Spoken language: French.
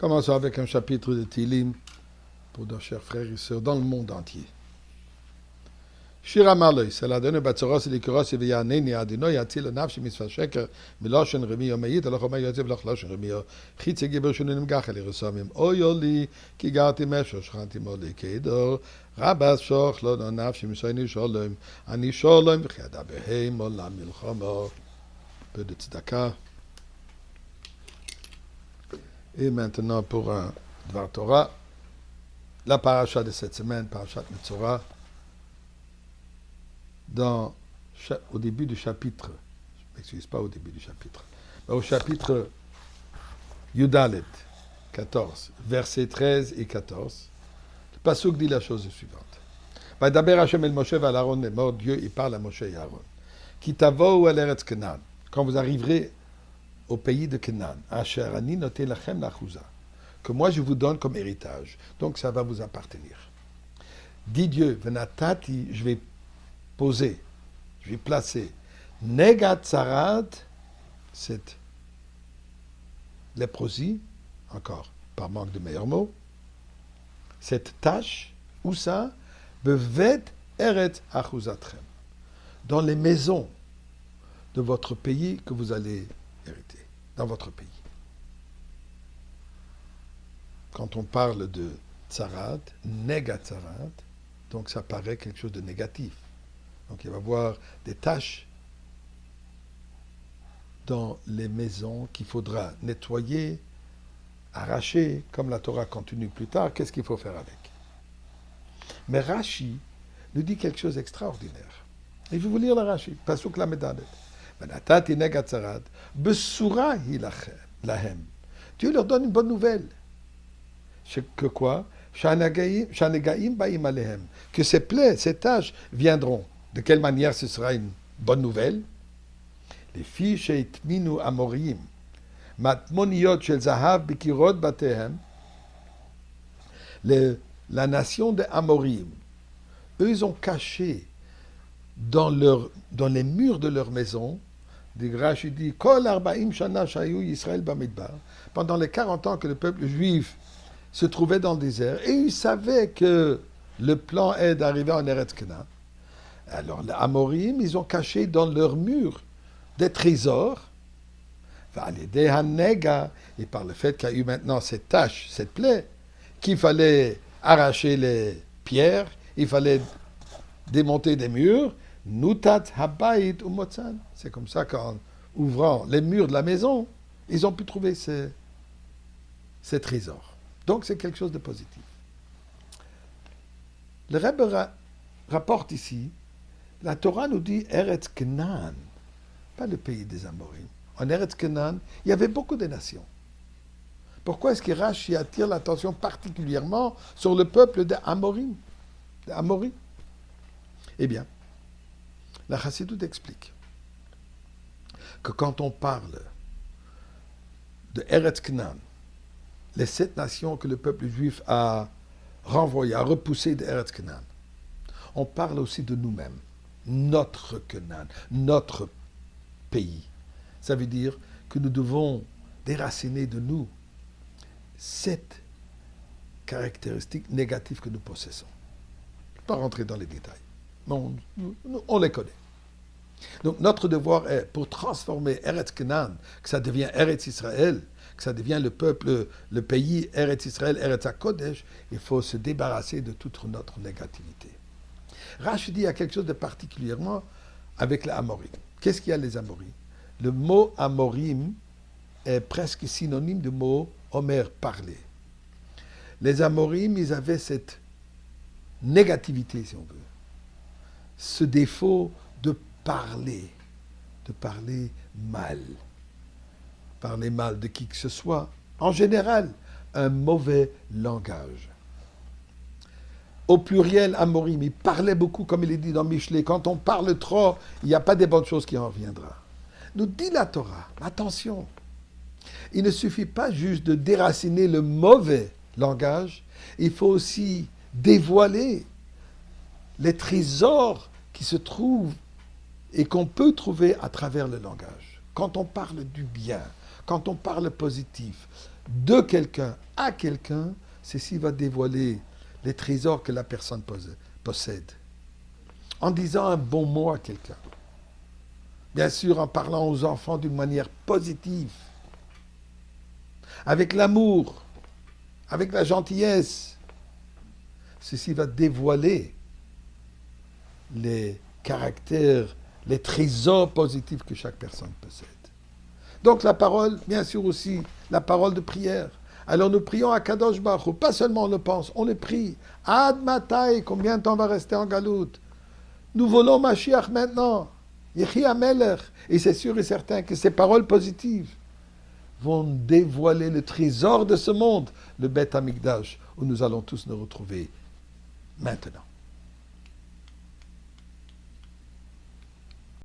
Commençons avec un chapitre de Tilim pour nos chers frères et sœurs dans le monde entier. Shira Malay, c'est la donne Batsoros et Likuros et Vianeni Adino Yatil le Nafshi Misfa Sheker, Miloshen Remio Mayit, alors Roma Yotev Lachlosh Remio, Chitze Gibber Shunim Gachel Resomim, Oyoli, Kigati Mesho, Shranti Moli Kedor, Rabas Shoch, Lodon Nafshi Misoini Sholem, Ani Sholem, Chiada Beheim, Olam Milchomo, peu de tzedaka. Et maintenant pour un Dvar Torah, la paracha de cette semaine, parachat Metzora, au début du chapitre, je ne m'excuse pas au début du chapitre, mais au chapitre Yudalet, 14, versets 13 et 14, le pasuk dit la chose suivante. Vadaber Hashem el Moshe val Aaron est mort, Dieu il parle à Moshe et Aaron. Kitavo el Eretz Kenan, quand vous arriverez au pays de Kenan, Asher ani noté lachem lachuza, que moi je vous donne comme héritage, donc ça va vous appartenir. Dit Dieu, venatati, je vais poser, je vais placer Negat Sarad, cette léprosie, encore par manque de meilleurs mots, cette tâche, où ça, Bevet Eret Achuzatrem, dans les maisons de votre pays que vous allez hériter, dans votre pays. Quand on parle de Tsarad, Negat Tsarad, donc ça paraît quelque chose de négatif. Donc il va y avoir des tâches dans les maisons qu'il faudra nettoyer, arracher, comme la Torah continue plus tard, qu'est-ce qu'il faut faire avec? Mais Rashi nous dit quelque chose d'extraordinaire. Et je vais vous lire le Rashi, Pasuk la Medalet. Benatati negat tzarad, besura hi lahem. Dieu leur donne une bonne nouvelle. Que quoi? Shanegaim baim alehem. Que ces plaies, ces tâches viendront. De quelle manière ce sera une bonne nouvelle? Les filles sheitminu amorim, matmoniot shel zahav bikirot batehem. La nation des Amorim, eux, ils ont caché dans les murs de leur maison, des Rashi dit, Kol arba'im shana shayu Yisrael bamidbar, pendant les 40 ans que le peuple juif se trouvait dans le désert, et ils savaient que le plan est d'arriver en Eretz Kenan. Alors les Amorim, ils ont caché dans leurs murs des trésors, et par le fait qu'il y a eu maintenant cette tâche, cette plaie, qu'il fallait arracher les pierres, il fallait démonter des murs, Nutat habayit umotzan. C'est comme ça qu'en ouvrant les murs de la maison, ils ont pu trouver ces trésors. Donc c'est quelque chose de positif. Le Rebbe rapporte ici, la Torah nous dit Eretz Kenan, pas le pays des Amorim. En Eretz Kenan, il y avait beaucoup de nations. Pourquoi est-ce que Rashi attire l'attention particulièrement sur le peuple des Amorim, Eh bien, la Chassidoute explique que quand on parle de Eretz Kenan, les 7 nations que le peuple juif a renvoyées, a repoussées de Eretz Kenan, on parle aussi de nous-mêmes, notre Kenan, notre pays. Ça veut dire que nous devons déraciner de nous 7 caractéristiques négatives que nous possessons. Je ne vais pas rentrer dans les détails, mais on les connaît. Donc notre devoir est, pour transformer Eretz Kenan, que ça devient Eretz Israël, que ça devient le peuple, le pays Eretz Israël, Eretz HaKodesh, il faut se débarrasser de toute notre négativité. Rashi dit il y a quelque chose de particulièrement avec les Amorim. Qu'est-ce qu'il y a les Amorim? Le mot Amorim est presque synonyme du mot Omer, parler. Les Amorim, ils avaient cette négativité, si on veut, ce défaut de parler mal de qui que ce soit, en général, un mauvais langage. Au pluriel, Amorim, ils parlaient beaucoup, comme il est dit dans Michelet, quand on parle trop, il n'y a pas des bonnes choses qui en viendra. Nous dit la Torah, attention, il ne suffit pas juste de déraciner le mauvais langage, il faut aussi dévoiler les trésors qui se trouvent et qu'on peut trouver à travers le langage. Quand on parle du bien, quand on parle positif, de quelqu'un à quelqu'un, ceci va dévoiler les trésors que la personne possède. En disant un bon mot à quelqu'un. Bien sûr, en parlant aux enfants d'une manière positive. Avec l'amour, avec la gentillesse. Ceci va dévoiler les caractères, les trésors positifs que chaque personne possède. Donc la parole, bien sûr aussi, la parole de prière. Alors nous prions à Kadosh Baruch Hu, pas seulement on le pense, on le prie. Ad Matai, combien de temps on va rester en galoute? Nous voulons Mashiach maintenant. Yehi Amelech. Et c'est sûr et certain que ces paroles positives vont dévoiler le trésor de ce monde, le Beth Amikdash, où nous allons tous nous retrouver maintenant.